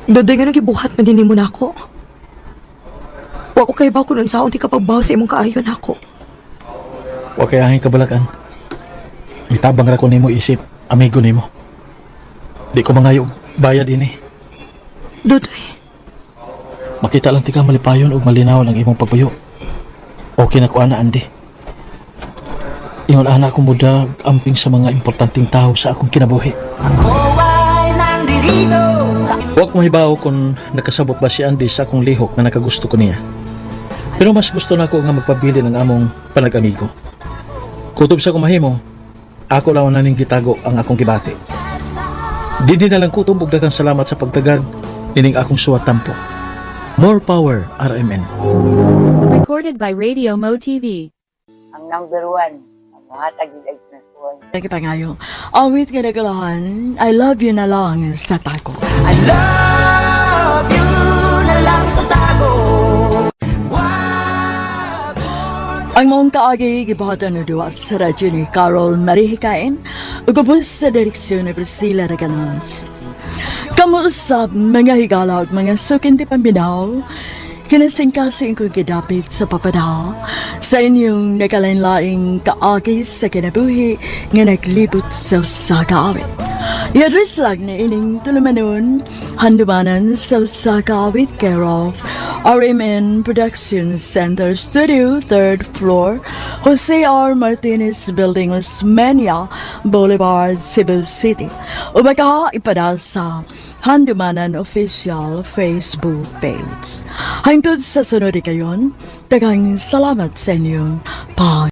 Dodoy nga nang gibuhat man din mo na ako. Wa ko kahibaw kung nun saon ti kapagbaw sa imong kaayon ako. Wa kay ahing kabalakan. Mitabang ra ko nimo isip, amigo nimo. Di ko mangayo bayad ini. Dodoy. Makita lang tika malipayon o malinaw ang imong pagpuyo. Okay na ko ana, Andy. Ingon ana akong muda amping sa mga importanteng tao sa akong kinabuhi. Huwag mo hibaw kung nakasabot ba si Andy sa akong lihok na nakagusto ko niya. Pero mas gusto na ako nga magpabili ng among panag-amigo. Kutob sa kumahimo, ako lang naning gitago ang akong gibati. Didi na lang kutob ug daghang salamat sa pagtagad nining akong suwat tampo. More power, RMN. Recorded by Radio Mo TV. Ang number one, Nakipangayo, awit nga nagalahan, I love you na lang sa tako. I love you na lang sa tago. Ang mong kaagi, gibahatan na duwa sa radyo ni Carol Marihikain, ugubos sa direksyon ni Priscilla Reganas. Kamuusap mga higala at mga sukinti pambinaw, kinasingkasing kong kidapit sa papadaw sa inyong nakalain-laing kaagi sa kinabuhi nga naglibot sa sagawit. I-address lang na ining tulumanon, handumanan sa sagawit Carol, RMN Production Center Studio, 3rd floor, Jose R. Martinez Building, Osmeña Boulevard, Cebu City. Umaga ipadal sa Handumanan Official Facebook page. Hangtod sa sunod kayon, daghang salamat sa inyong pag